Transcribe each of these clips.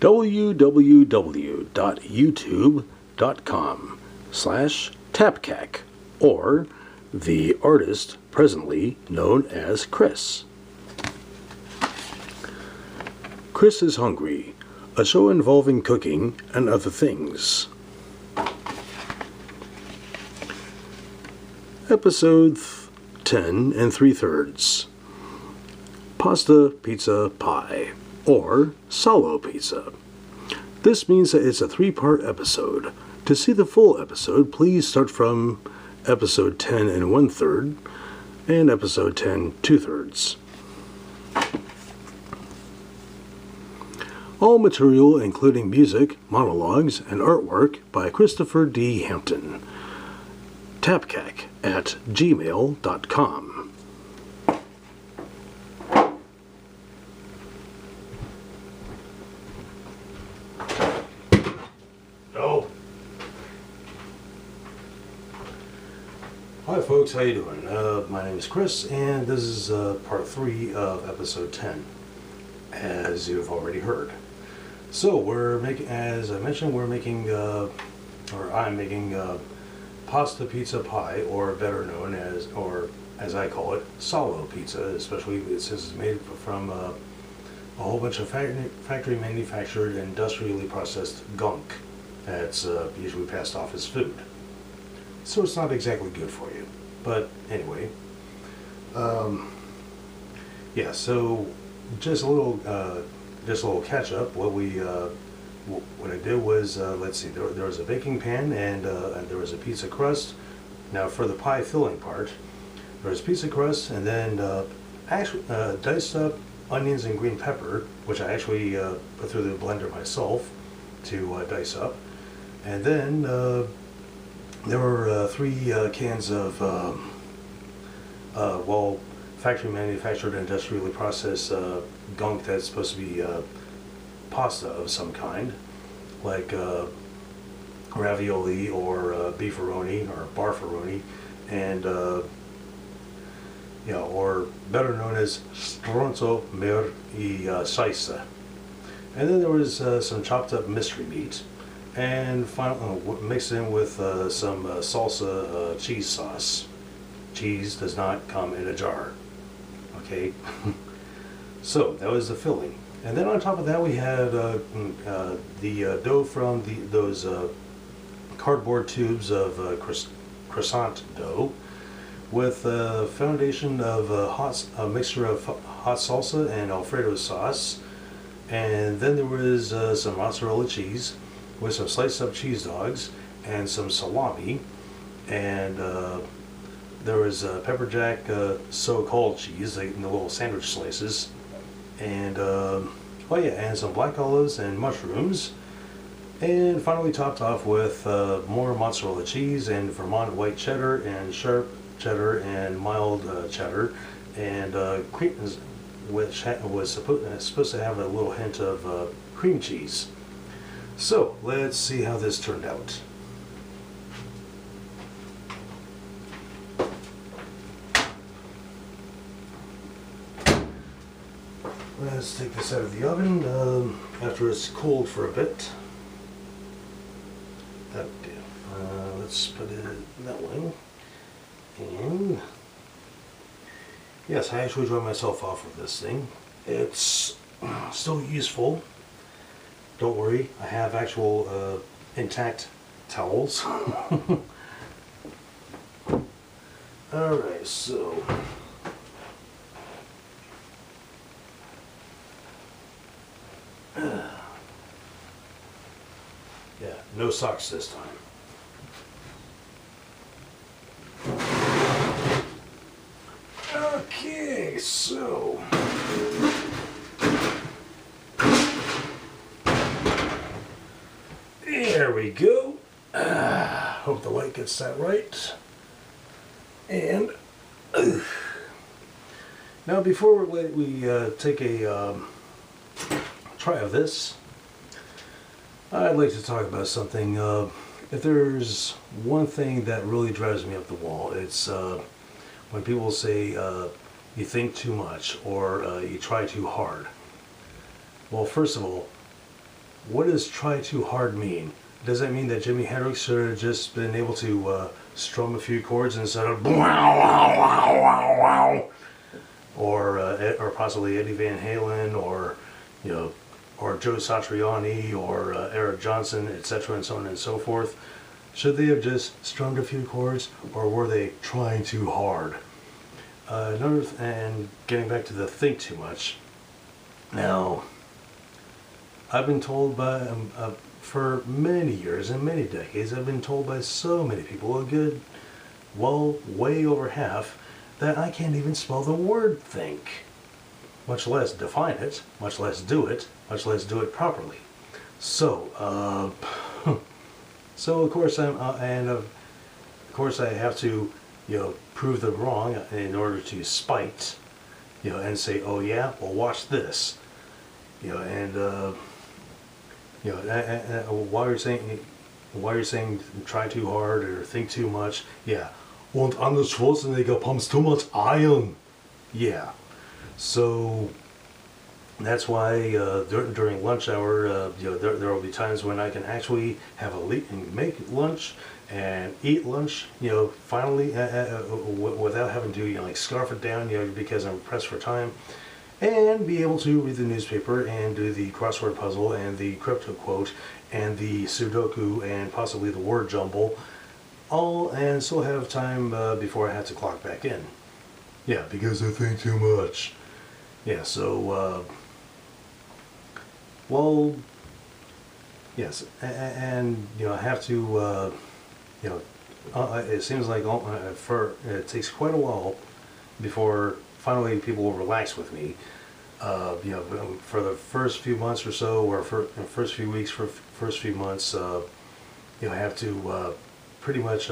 www.youtube.com/TAPKAC, or the artist presently known as Chris. Chris is Hungry, a show involving cooking and other things. Episode 10 3/3. Pasta, Pizza, Pie, or Salo Pizza. This means that it's a 3-part episode. To see the full episode, please start from episode 10 1/3 and episode 10 2/3. All material, including music, monologues, and artwork by Christopher D. Hampton. TAPKAC@gmail.com. Oh. Hi folks, how you doing? My name is Chris, and this is part 3 of episode 10, as you've already heard. So we're making, as I mentioned, I'm making pasta, pizza, pie, or better known as, or as I call it, Salo Pizza, especially since it's made from a whole bunch of factory manufactured, industrially processed gunk that's usually passed off as food. So it's not exactly good for you. But anyway, yeah, so just a little catch up. What I did was, let's see, there was a baking pan and there was a pizza crust. Now for the pie filling part, there was pizza crust, and then diced up onions and green pepper, which I actually put through the blender myself to dice up. And then there were 3 cans of factory manufactured, industrially processed gunk that's supposed to be pasta of some kind, like ravioli or beefaroni or barfaroni, and or better known as stronzo mer I salsa. And then there was some chopped up mystery meat, and mixed in with some salsa cheese sauce. Cheese does not come in a jar. Okay, so that was the filling. And then on top of that, we had the dough from those cardboard tubes of croissant dough, with a foundation of a mixture of hot salsa and Alfredo sauce. And then there was some mozzarella cheese with some sliced up cheese dogs and some salami, and there was pepper jack so-called cheese, in the little sandwich slices, and and some black olives and mushrooms, and finally topped off with more mozzarella cheese and Vermont white cheddar and sharp cheddar and mild cheddar, and cream, which was supposed to have a little hint of cream cheese. So let's see how this turned out. Let's take this out of the oven after it's cooled for a bit. Okay, let's put it that way. And yes, I actually dry myself off of this thing. It's still useful. Don't worry, I have actual intact towels. Alright, so yeah, no socks this time. Okay, so there we go. Hope the light gets that right. And now before we take a try of this, I'd like to talk about something. If there's one thing that really drives me up the wall, it's when people say you think too much or you try too hard. Well, first of all, what does try too hard mean? Does that mean that Jimi Hendrix should have just been able to strum a few chords instead of wow, wow, wow, wow, wow? Or possibly Eddie Van Halen, or you know, or Joe Satriani, or Eric Johnson, etc., and so on and so forth? Should they have just strummed a few chords, or were they trying too hard? And getting back to the think too much. Now, I've been told by for many years and many decades, I've been told by so many people, a good, well, way over half, that I can't even spell the word think, much less define it, much less do it, much less do it properly. So, so of course of course I have to, prove them wrong in order to spite, and say, oh yeah, well watch this, while you're saying try too hard or think too much, yeah. Und Arnold Schwarzenegger pumps too much iron. Yeah. So that's why during lunch hour, there will be times when I can actually have make lunch and eat lunch, finally, without having to, like scarf it down, because I'm pressed for time, and be able to read the newspaper and do the crossword puzzle and the crypto quote and the Sudoku and possibly the word jumble, all, and still have time before I have to clock back in. Yeah, because I think too much. Yeah, so, well, yes, and I have to, it seems like it takes quite a while before finally people will relax with me. For the first few months or so, or for the first few weeks, for first few months, I have to pretty much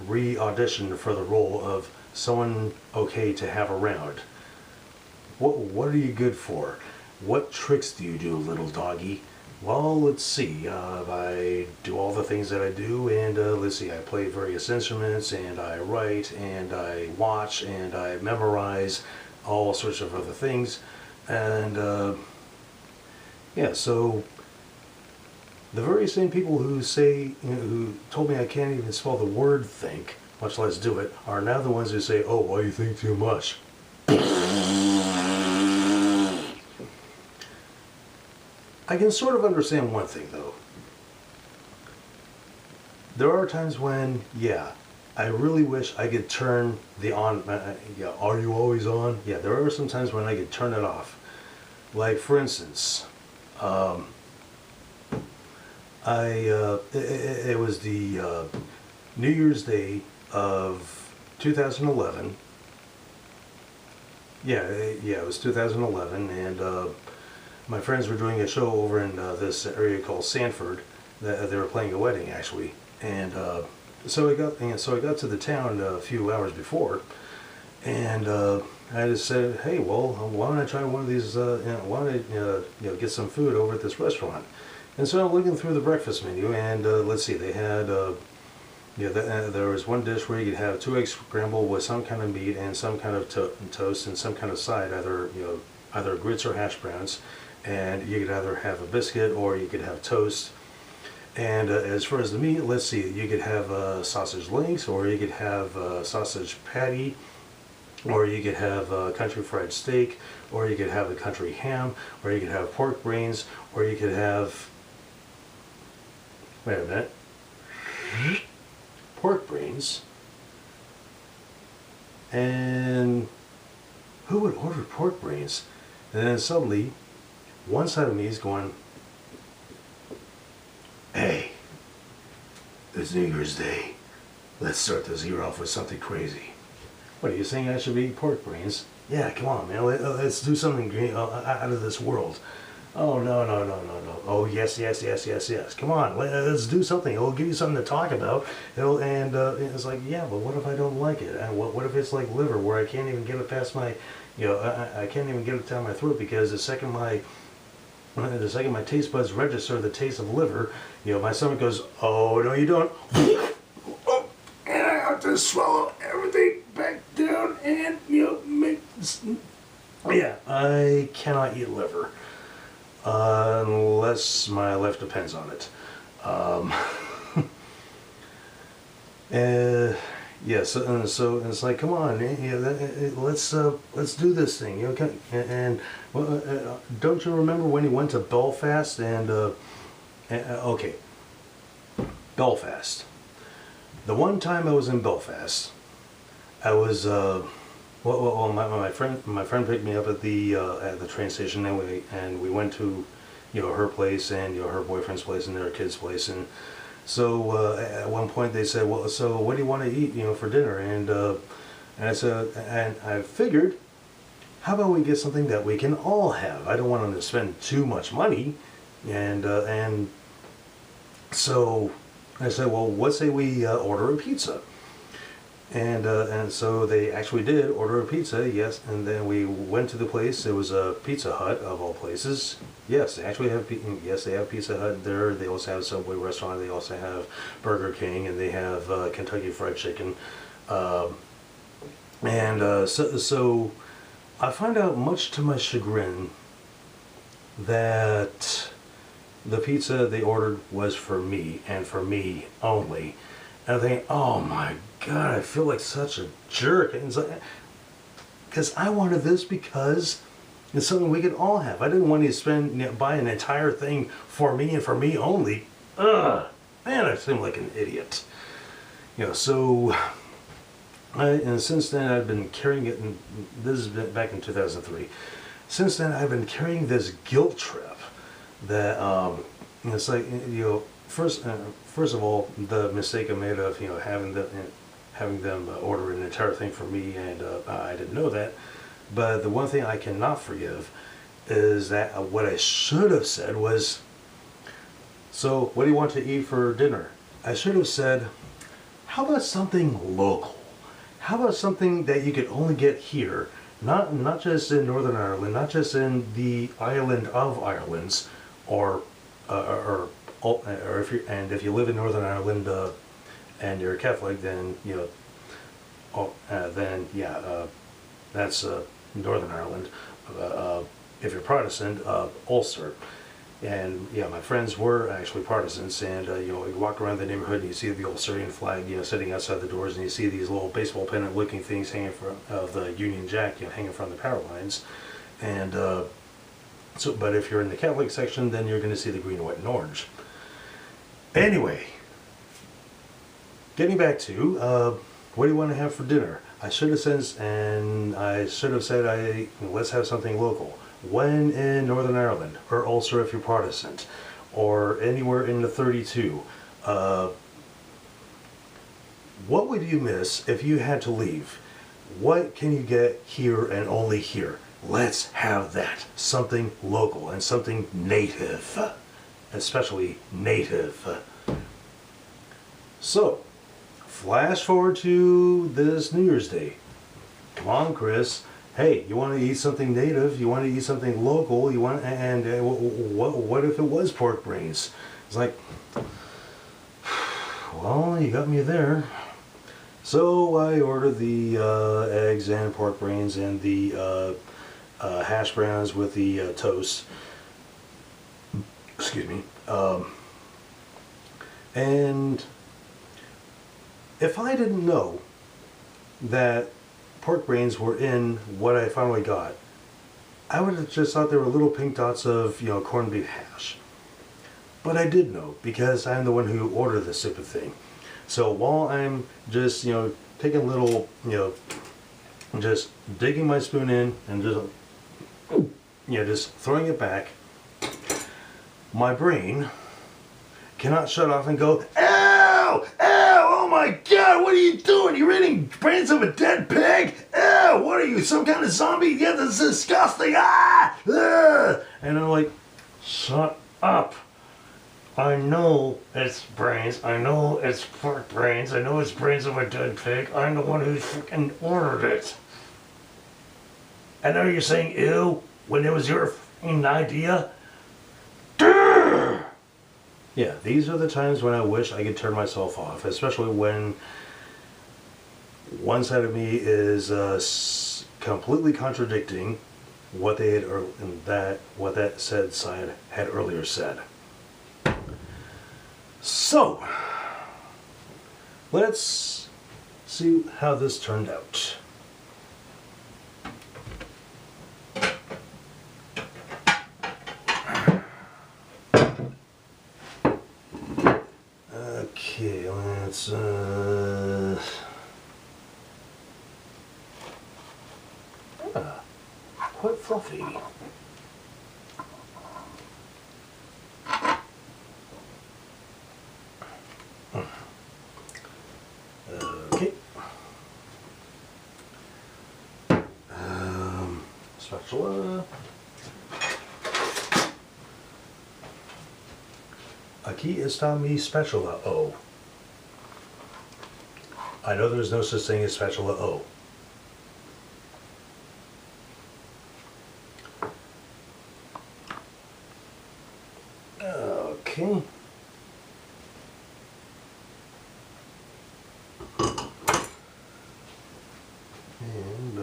re-audition for the role of someone okay to have around. What are you good for? What tricks do you do, little doggy? Well, let's see. I do all the things that I do, and let's see. I play various instruments, and I write, and I watch, and I memorize all sorts of other things, and yeah. So the very same people who say, who told me I can't even spell the word think, much less do it, are now the ones who say, "Oh, why you think too much?" I can sort of understand one thing, though. There are times when, yeah, I really wish I could turn the on, yeah, are you always on? Yeah, there are some times when I could turn it off. Like, for instance, it was the New Year's Day of 2011. Yeah, it was 2011, and my friends were doing a show over in this area called Sanford. They were playing a wedding, actually, and so I got to the town a few hours before, and I just said, "Hey, well, why don't I try one of these? Why don't I get some food over at this restaurant?" And so I'm looking through the breakfast menu, and let's see, they had there was one dish where you could have 2 eggs scrambled with some kind of meat and some kind of toast and some kind of side, either grits or hash browns. And you could either have a biscuit or you could have toast. And as far as the meat, let's see, you could have sausage links, or you could have sausage patty, or you could have country fried steak, or you could have a country ham, or you could have pork brains, or you could have, wait a minute, pork brains. And who would order pork brains? And then suddenly, one side of me is going, "Hey, it's New Year's Day. Let's start this year off with something crazy." What, are you saying I should be eating pork brains? Yeah, come on, man. Let's do something out of this world. Oh, no. Oh, yes. Come on, let's do something. It'll give you something to talk about. It's like, yeah, but what if I don't like it? And what if it's like liver, where I can't even get it past my, I can't even get it down my throat, because the second my taste buds register the taste of liver, my stomach goes, "Oh, no, you don't." Oh, and I have to swallow everything back down and, yeah, I cannot eat liver. unless my life depends on it. Um, yeah, so it's like, come on, let's do this thing. You know, and don't you remember when you went to Belfast okay, Belfast. The one time I was in Belfast, I was my friend picked me up at the train station, and we went to, you know, her place and, you know, her boyfriend's place and their kid's place. And so at one point they said, well, so what do you want to eat, you know, for dinner? And I said, and I figured, how about we get something that we can all have? I don't want them to spend too much money. And so I said, well, let's say we order a pizza. And so they actually did order a pizza, yes. And then we went to the place. It was a Pizza Hut of all places. Yes, they actually have. Yes, they have Pizza Hut there. They also have a Subway restaurant. They also have Burger King, and they have Kentucky Fried Chicken. So I find out, much to my chagrin, that the pizza they ordered was for me and for me only. And I think, oh my God, I feel like such a jerk. And it's like, because I wanted this because it's something we could all have. I didn't want to buy an entire thing for me and for me only. Ugh, man, I seem like an idiot. You know, so, and since then I've been carrying it, and this has been back in 2003. Since then I've been carrying this guilt trip that, it's like, you know, first of all, the mistake I made of, you know, having them order an entire thing for me, and I didn't know that. But the one thing I cannot forgive is that what I should have said was, so what do you want to eat for dinner? I should have said, how about something local? How about something that you could only get here, not just in Northern Ireland, not just in the island of islands, or if you live in Northern Ireland and you're a Catholic, then, you know, that's Northern Ireland. If you're Protestant, Ulster. And yeah, my friends were actually Protestants, and you know, you walk around the neighborhood and you see the Ulsterian flag, you know, sitting outside the doors, and you see these little baseball pennant looking things hanging from the Union Jack, you know, hanging from the power lines. And but if you're in the Catholic section, then you're going to see the green, white, and orange. Anyway, getting back to what do you want to have for dinner? I should have said, let's have something local. When in Northern Ireland, or Ulster if you're Protestant, or anywhere in the 32, what would you miss if you had to leave? What can you get here and only here? Let's have that. Something local and something native. Especially native. So, flash forward to this New Year's Day. Come on, Chris. Hey, you want to eat something native? You want to eat something local? You want, and what if it was pork brains? It's like, well, you got me there. So I ordered the eggs and pork brains and the hash browns with the toast. Excuse me. And if I didn't know that pork brains were in what I finally got, I would have just thought they were little pink dots of, you know, corned beef hash. But I did know, because I'm the one who ordered this stupid thing. So while I'm just, you know, taking a little, you know, just digging my spoon in and just, you know, just throwing it back, my brain cannot shut off and go, ow, ow, oh my God, what are you doing? You're eating brains of a dead pig? Ow, what are you, some kind of zombie? Yeah, this is disgusting. Ah, ugh. And I'm like, shut up. I know it's brains. I know it's pork brains. I know it's brains of a dead pig. I'm the one who freaking ordered it. And now you're saying ew when it was your freaking idea? Durr! Yeah, these are the times when I wish I could turn myself off, especially when one side of me is completely contradicting what they had what that said side had earlier said. So let's see how this turned out. Okay, let's quite fluffy. Okay. Spatula. Aqui está mi spatula O. I know there's no such thing as spatula O. Okay. And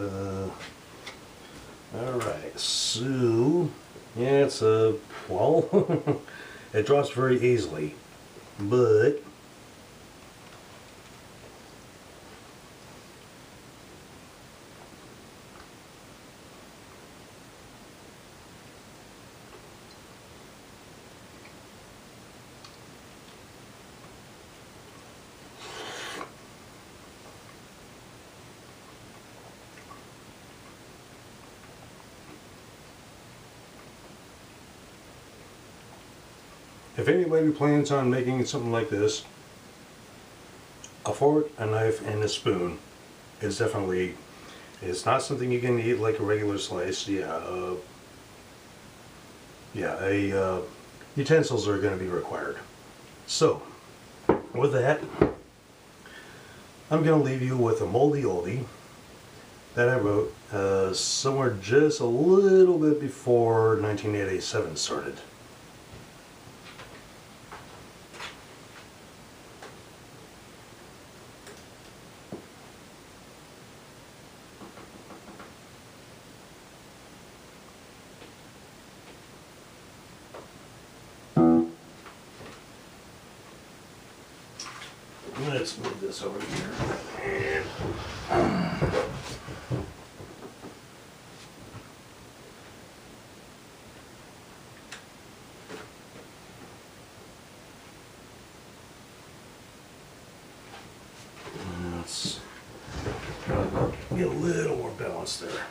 all right. So yeah, it's well, it drops very easily, but if anybody plans on making something like this, a fork, a knife, and a spoon is definitely, it's not something you can eat like a regular slice. Utensils are going to be required. So, with that, I'm going to leave you with a moldy oldie that I wrote somewhere just a little bit before 1987 started. Let's move this over here. And let's get a little more balance there.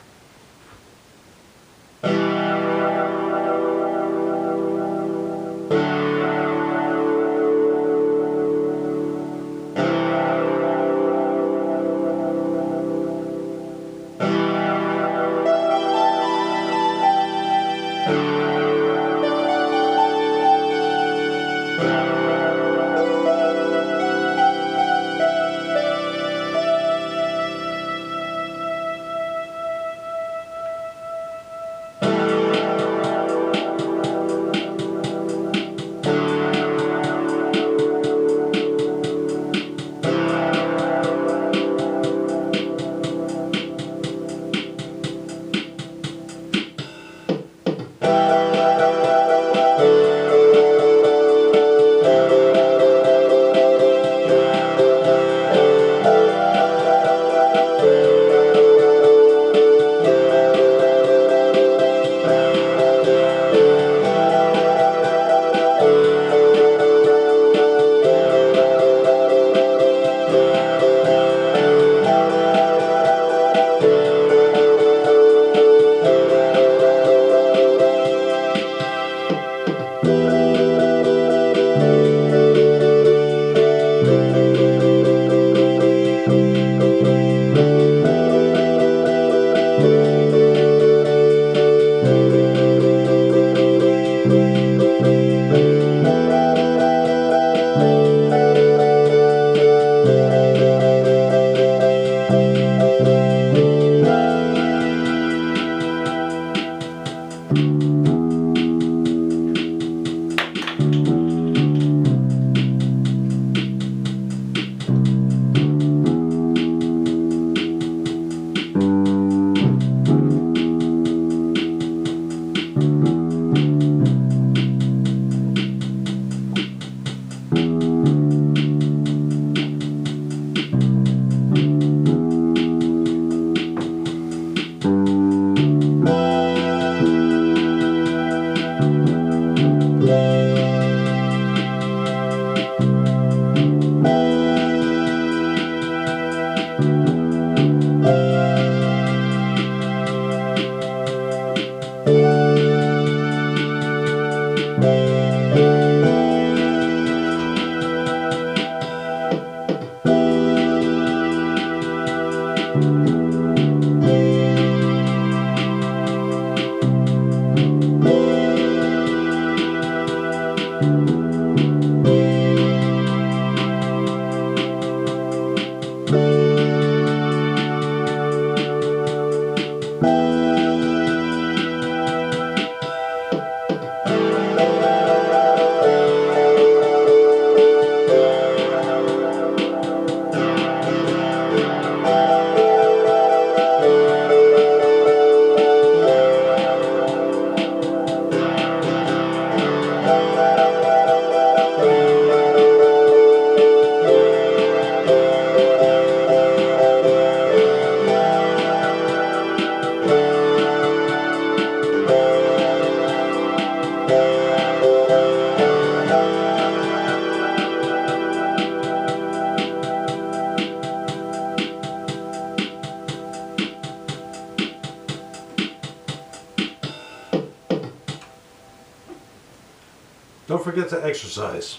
Don't forget to exercise.